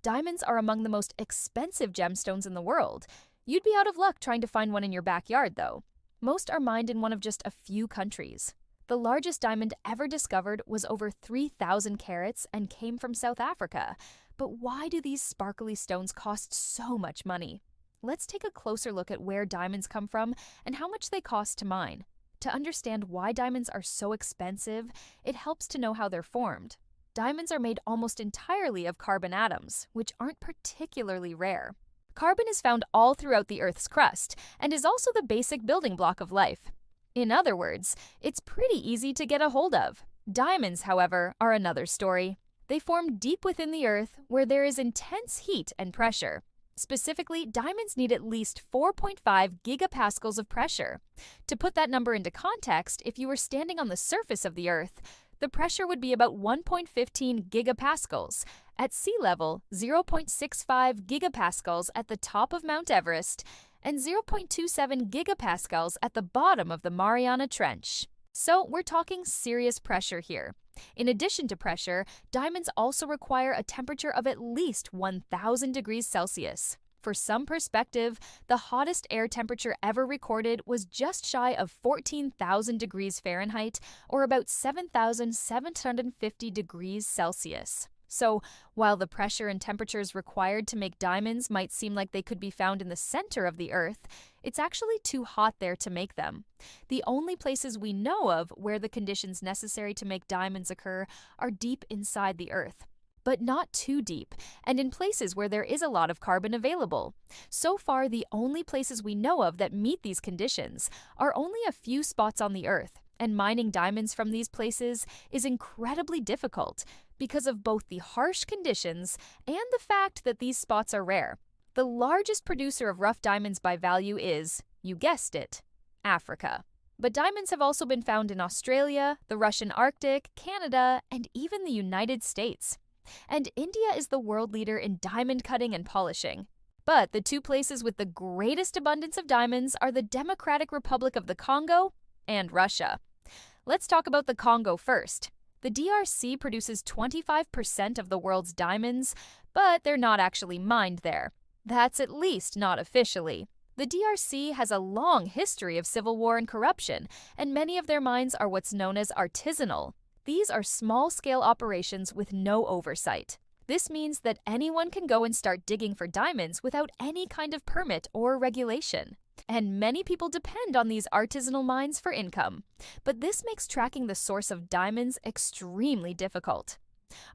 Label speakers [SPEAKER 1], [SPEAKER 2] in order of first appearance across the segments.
[SPEAKER 1] Diamonds are among the most expensive gemstones in the world. You'd be out of luck trying to find one in your backyard, though. Most are mined in one of just a few countries. The largest diamond ever discovered was over 3,000 carats and came from South Africa. But why do these sparkly stones cost so much money? Let's take a closer look at where diamonds come from and how much they cost to mine. To understand why diamonds are so expensive, it helps to know how they're formed. Diamonds are made almost entirely of carbon atoms, which aren't particularly rare. Carbon is found all throughout the Earth's crust and is also the basic building block of life. In other words, it's pretty easy to get a hold of. Diamonds, however, are another story. They form deep within the Earth where there is intense heat and pressure. Specifically, diamonds need at least 4.5 gigapascals of pressure. To put that number into context, if you were standing on the surface of the Earth, the pressure would be about 1.15 gigapascals. At sea level, 0.65 gigapascals at the top of Mount Everest, and 0.27 gigapascals at the bottom of the Mariana Trench. So we're talking serious pressure here. In addition to pressure, diamonds also require a temperature of at least 1,000 degrees Celsius. For some perspective, the hottest air temperature ever recorded was just shy of 14,000 degrees Fahrenheit, or about 7,750 degrees Celsius. So, while the pressure and temperatures required to make diamonds might seem like they could be found in the center of the Earth, it's actually too hot there to make them. The only places we know of where the conditions necessary to make diamonds occur are deep inside the Earth. But not too deep, and in places where there is a lot of carbon available. So far, the only places we know of that meet these conditions are only a few spots on the Earth, and mining diamonds from these places is incredibly difficult because of both the harsh conditions and the fact that these spots are rare. The largest producer of rough diamonds by value is, you guessed it, Africa. But diamonds have also been found in Australia, the Russian Arctic, Canada, and even the United States. And India is the world leader in diamond cutting and polishing. But the two places with the greatest abundance of diamonds are the Democratic Republic of the Congo and Russia. Let's talk about the Congo first. The DRC produces 25% of the world's diamonds, but they're not actually mined there. That's at least not officially. The DRC has a long history of civil war and corruption, and many of their mines are what's known as artisanal. These are small-scale operations with no oversight. This means that anyone can go and start digging for diamonds without any kind of permit or regulation. And many people depend on these artisanal mines for income. But this makes tracking the source of diamonds extremely difficult.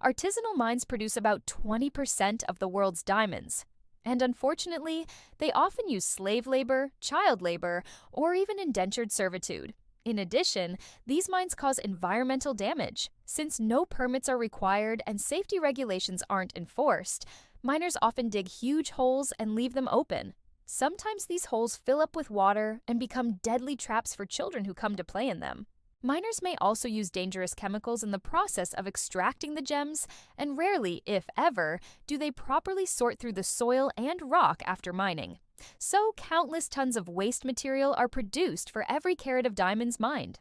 [SPEAKER 1] Artisanal mines produce about 20% of the world's diamonds. And unfortunately, they often use slave labor, child labor, or even indentured servitude. In addition, these mines cause environmental damage. Since no permits are required and safety regulations aren't enforced, miners often dig huge holes and leave them open. Sometimes these holes fill up with water and become deadly traps for children who come to play in them. Miners may also use dangerous chemicals in the process of extracting the gems, and rarely, if ever, do they properly sort through the soil and rock after mining. So, countless tons of waste material are produced for every carat of diamonds mined.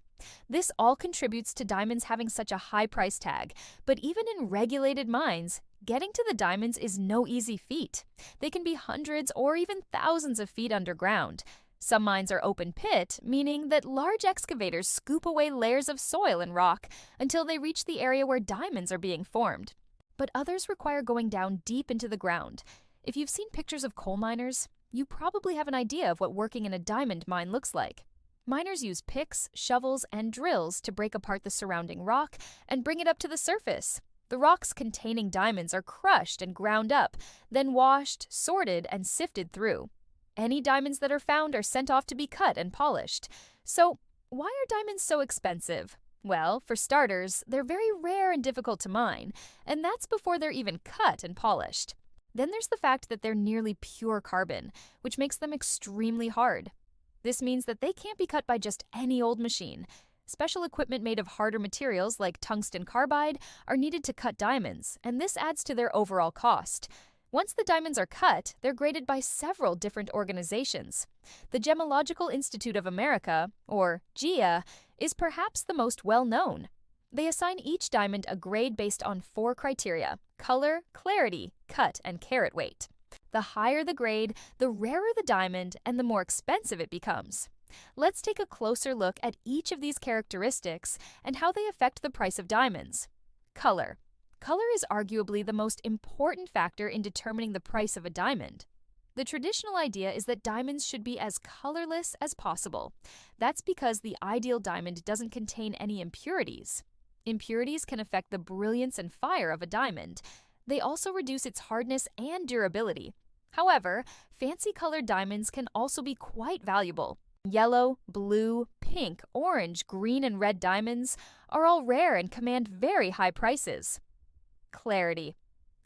[SPEAKER 1] This all contributes to diamonds having such a high price tag, but even in regulated mines, getting to the diamonds is no easy feat. They can be hundreds or even thousands of feet underground. Some mines are open pit, meaning that large excavators scoop away layers of soil and rock until they reach the area where diamonds are being formed. But others require going down deep into the ground. If you've seen pictures of coal miners, you probably have an idea of what working in a diamond mine looks like. Miners use picks, shovels, and drills to break apart the surrounding rock and bring it up to the surface. The rocks containing diamonds are crushed and ground up, then washed, sorted, and sifted through. Any diamonds that are found are sent off to be cut and polished. So, why are diamonds so expensive? Well, for starters, they're very rare and difficult to mine, and that's before they're even cut and polished. Then there's the fact that they're nearly pure carbon, which makes them extremely hard. This means that they can't be cut by just any old machine. Special equipment made of harder materials like tungsten carbide are needed to cut diamonds, and this adds to their overall cost. Once the diamonds are cut, they're graded by several different organizations. The Gemological Institute of America, or GEA, is perhaps the most well-known. They assign each diamond a grade based on 4 criteria: color, clarity, cut, and carat weight. The higher the grade, the rarer the diamond, and the more expensive it becomes. Let's take a closer look at each of these characteristics and how they affect the price of diamonds. Color. Color is arguably the most important factor in determining the price of a diamond. The traditional idea is that diamonds should be as colorless as possible. That's because the ideal diamond doesn't contain any impurities. Impurities can affect the brilliance and fire of a diamond. They also reduce its hardness and durability. However, fancy colored diamonds can also be quite valuable. Yellow, blue, pink, orange, green, and red diamonds are all rare and command very high prices. Clarity.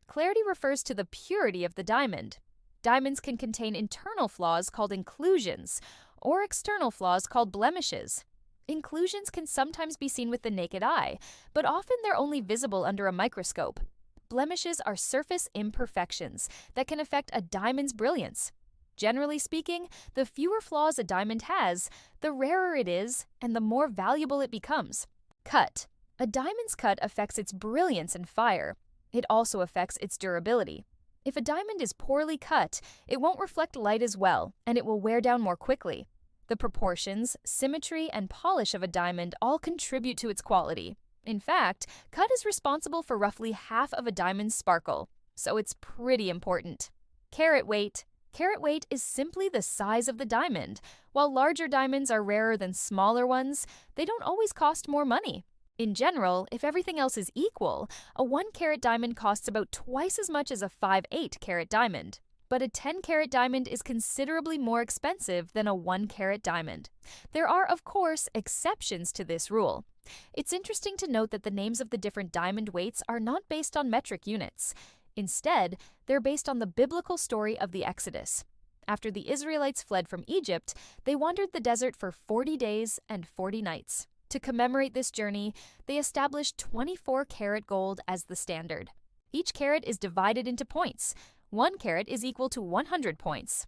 [SPEAKER 1] Clarity refers to the purity of the diamond. Diamonds can contain internal flaws called inclusions, or external flaws called blemishes. Inclusions can sometimes be seen with the naked eye, but often they're only visible under a microscope. Blemishes are surface imperfections that can affect a diamond's brilliance. Generally speaking, the fewer flaws a diamond has, the rarer it is and the more valuable it becomes. Cut. A diamond's cut affects its brilliance and fire. It also affects its durability. If a diamond is poorly cut, it won't reflect light as well, and it will wear down more quickly. The proportions, symmetry, and polish of a diamond all contribute to its quality. In fact, cut is responsible for roughly half of a diamond's sparkle, so it's pretty important. Carat weight. Carat weight is simply the size of the diamond. While larger diamonds are rarer than smaller ones, they don't always cost more money. In general, if everything else is equal, a 1-carat diamond costs about twice as much as a 5/8-carat diamond. But a 10-carat diamond is considerably more expensive than a 1-carat diamond. There are, of course, exceptions to this rule. It's interesting to note that the names of the different diamond weights are not based on metric units. Instead, they're based on the biblical story of the Exodus. After the Israelites fled from Egypt, they wandered the desert for 40 days and 40 nights. To commemorate this journey, they established 24-carat gold as the standard. Each carat is divided into points. 1 carat is equal to 100 points.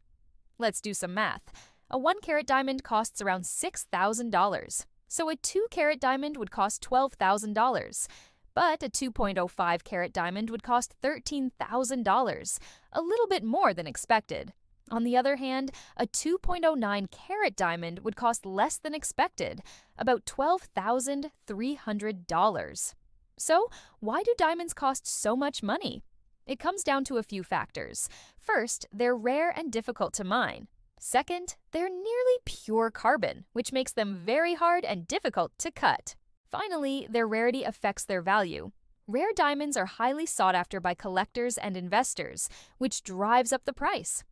[SPEAKER 1] Let's do some math. A 1-carat diamond costs around $6,000. So a 2-carat diamond would cost $12,000. But a 2.05-carat diamond would cost $13,000, a little bit more than expected. On the other hand, a 2.09-carat diamond would cost less than expected, about $12,300. So, why do diamonds cost so much money? It comes down to a few factors. First, they're rare and difficult to mine. Second, they're nearly pure carbon, which makes them very hard and difficult to cut. Finally, their rarity affects their value. Rare diamonds are highly sought after by collectors and investors, which drives up the price.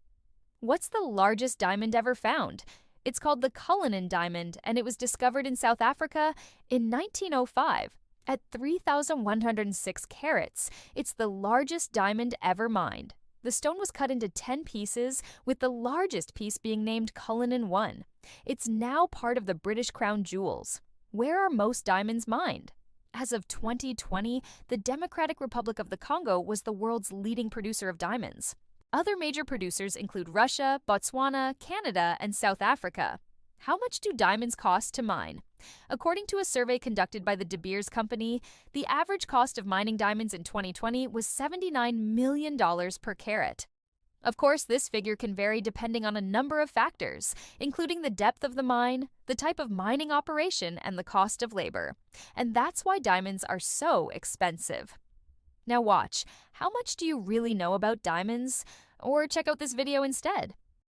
[SPEAKER 1] What's the largest diamond ever found? It's called the Cullinan diamond, and it was discovered in South Africa in 1905. At 3,106 carats, it's the largest diamond ever mined. The stone was cut into 10 pieces, with the largest piece being named Cullinan 1. It's now part of the British Crown Jewels. Where are most diamonds mined? As of 2020, the Democratic Republic of the Congo was the world's leading producer of diamonds. Other major producers include Russia, Botswana, Canada, and South Africa. How much do diamonds cost to mine? According to a survey conducted by the De Beers Company, the average cost of mining diamonds in 2020 was $79 million per carat. Of course, this figure can vary depending on a number of factors, including the depth of the mine, the type of mining operation, and the cost of labor. And that's why diamonds are so expensive. Now watch, how much do you really know about diamonds? Or check out this video instead.